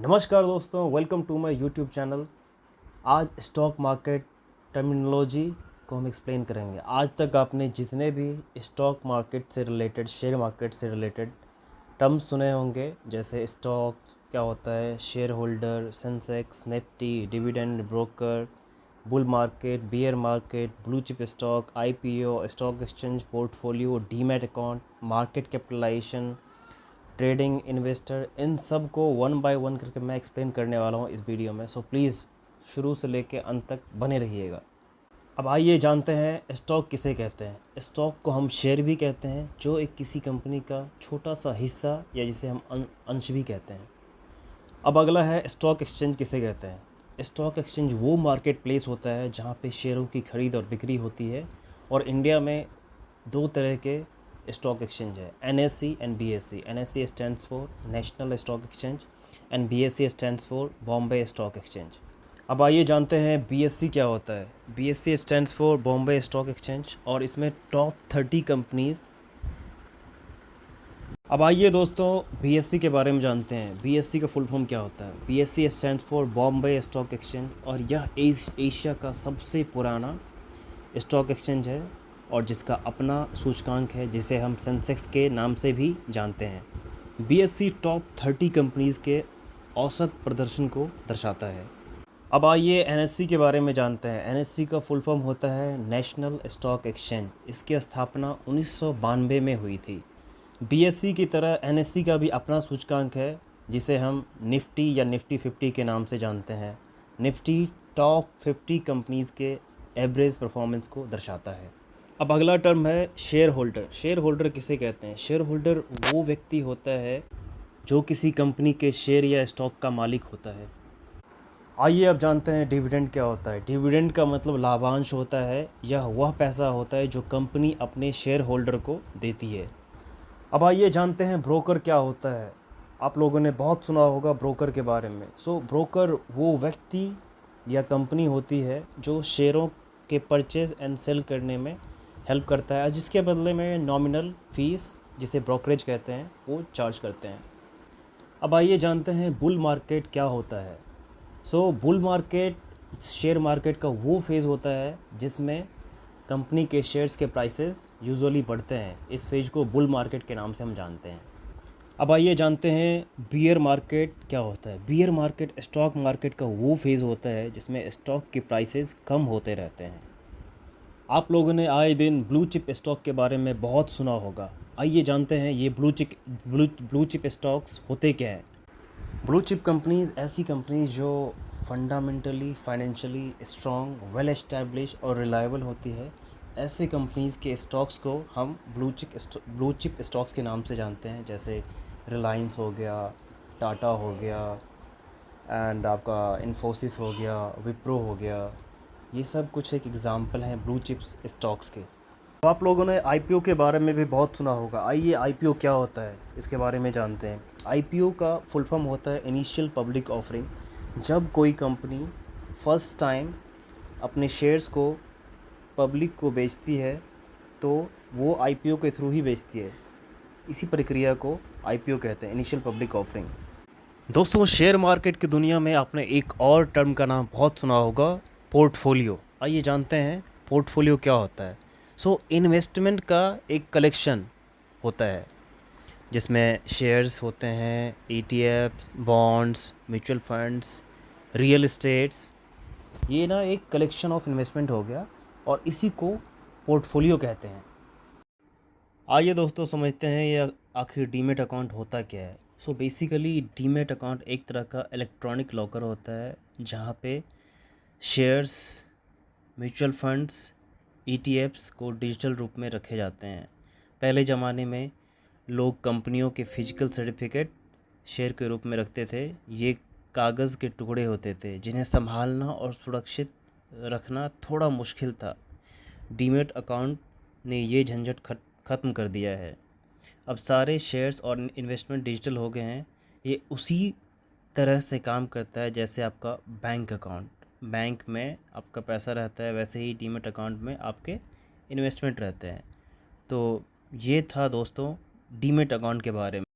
नमस्कार दोस्तों, welcome to my YouTube channel. आज स्टॉक मार्केट टर्मिनोलॉजी को हम एक्सप्लेन करेंगे। आज तक आपने जितने भी स्टॉक मार्केट से रिलेटेड, शेयर मार्केट से रिलेटेड टर्म्स सुने होंगे, जैसे स्टॉक क्या होता है, share holder, Sensex, Nifty, dividend, broker, bull market, bear market, blue chip stock, IPO, stock exchange, portfolio, demat account, market capitalisation, trading, investor, इन सब को वन बाय वन करके मैं एक्सप्लेन करने वाला हूँ इस वीडियो में। सो प्लीज़ शुरू से लेके अंत तक बने रहिएगा। अब आइए जानते हैं स्टॉक किसे कहते हैं। स्टॉक को हम शेयर भी कहते हैं, जो एक किसी कंपनी का छोटा सा हिस्सा या जिसे हम अंश भी कहते हैं। अब अगला है स्टॉक एक्सचेंज किसे कहते हैं। स्टॉक एक्सचेंज वो मार्केट प्लेस होता है जहाँ पे शेयरों की खरीद और बिक्री होती है। और इंडिया में दो तरह के स्टॉक एक्सचेंज है, NSC and BSc. NSC stands for national stock exchange and BSc stands for Bombay stock exchange. अब आइए जानते हैं बीएससी क्या होता है। BSc stands for Bombay stock exchange और इसमें टॉप 30 कंपनीज। अब आइए दोस्तों बीएससी के बारे में जानते हैं। बीएससी का फुल फॉर्म क्या होता है। BSc stands for Bombay stock exchange और यह एशिया का सबसे पुराना स्टॉक एक्सचेंज है और जिसका अपना सूचकांक है, जिसे हम सेंसेक्स के नाम से भी जानते हैं। बीएससी टॉप 30 कंपनीज़ के औसत प्रदर्शन को दर्शाता है। अब आइए एनएससी के बारे में जानते हैं। एनएससी का फुल फॉर्म होता है नेशनल स्टॉक एक्सचेंज। इसकी स्थापना 1992 में हुई थी। बीएससी की तरह एनएससी का भी अपना सूचकांक है, जिसे हम निफ्टी या निफ्टी 50 के नाम से जानते हैं। निफ्टी टॉप 50 कंपनीज़ के एवरेज परफॉर्मेंस को दर्शाता है। अब अगला टर्म है शेयर होल्डर। शेयर होल्डर किसे कहते हैं। शेयर होल्डर वो व्यक्ति होता है जो किसी कंपनी के शेयर या स्टॉक का मालिक होता है। आइए अब जानते हैं डिविडेंड क्या होता है। डिविडेंड का मतलब लाभांश होता है। यह वह पैसा होता है जो कंपनी अपने शेयर होल्डर को देती है। अब आइए जानते हैं ब्रोकर क्या होता है। आप लोगों ने बहुत सुना होगा ब्रोकर के बारे में। ब्रोकर वो व्यक्ति या कंपनी होती है जो शेयरों के परचेज़ एंड सेल करने में हेल्प करता है, जिसके बदले में नॉमिनल फ़ीस, जिसे ब्रोकरेज कहते हैं, वो चार्ज करते हैं। अब आइए जानते हैं बुल मार्केट क्या होता है। बुल मार्केट शेयर मार्केट का वो फेज़ होता है जिसमें कंपनी के शेयर्स के प्राइसेस यूजुअली बढ़ते हैं। इस फेज को बुल मार्केट के नाम से हम जानते हैं। अब आइए जानते हैं बियर मार्केट क्या होता है। बियर मार्केट स्टॉक मार्केट का वो फेज़ होता है जिसमें स्टॉक के प्राइसेस कम होते रहते हैं। आप लोगों ने आए दिन ब्लू चिप स्टॉक के बारे में बहुत सुना होगा। आइए जानते हैं ये ब्लू चिप स्टॉक्स होते क्या हैं। ब्लू चिप कंपनीज ऐसी कंपनीज जो fundamentally, financially strong, well establish और रिलायबल होती है, ऐसे कंपनीज के स्टॉक्स को हम ब्लू चिप स्टॉक्स के नाम से जानते हैं। जैसे रिलायंस हो गया, टाटा हो गया, एंड आपका इन्फोसिस हो गया, विप्रो हो गया। ये सब कुछ एक एग्ज़ाम्पल हैं ब्लू चिप्स स्टॉक्स के। तो आप लोगों ने आईपीओ के बारे में भी बहुत सुना होगा। आइए आईपीओ क्या होता है इसके बारे में जानते हैं। आईपीओ का फुल फॉर्म होता है इनिशियल पब्लिक ऑफरिंग। जब कोई कंपनी फर्स्ट टाइम अपने शेयर्स को पब्लिक को बेचती है तो वो आईपीओ के थ्रू ही बेचती है। इसी प्रक्रिया को आईपीओ कहते हैं, इनिशियल पब्लिक ऑफरिंग। दोस्तों, शेयर मार्केट की दुनिया में आपने एक और टर्म का नाम बहुत सुना होगा, पोर्टफोलियो। आइए जानते हैं पोर्टफोलियो क्या होता है। इन्वेस्टमेंट का एक कलेक्शन होता है जिसमें शेयर्स होते हैं, ETFs, bonds, mutual funds, real estates. ये ना एक कलेक्शन ऑफ इन्वेस्टमेंट हो गया और इसी को पोर्टफोलियो कहते हैं। आइए दोस्तों समझते हैं ये आखिर डीमैट अकाउंट होता क्या है। बेसिकली डीमैट अकाउंट एक तरह का इलेक्ट्रॉनिक लॉकर होता है जहाँ पे शेयर्स, म्यूचुअल फंड्स, ईटीएफ्स को डिजिटल रूप में रखे जाते हैं। पहले ज़माने में लोग कंपनियों के फिजिकल सर्टिफिकेट शेयर के रूप में रखते थे। ये कागज़ के टुकड़े होते थे जिन्हें संभालना और सुरक्षित रखना थोड़ा मुश्किल था। डीमैट अकाउंट ने ये झंझट ख़त्म कर दिया है। अब सारे शेयर्स और इन्वेस्टमेंट डिजिटल हो गए हैं। ये उसी तरह से काम करता है जैसे आपका बैंक अकाउंट। बैंक में आपका पैसा रहता है, वैसे ही डीमैट अकाउंट में आपके इन्वेस्टमेंट रहते हैं। तो ये था दोस्तों डीमैट अकाउंट के बारे में।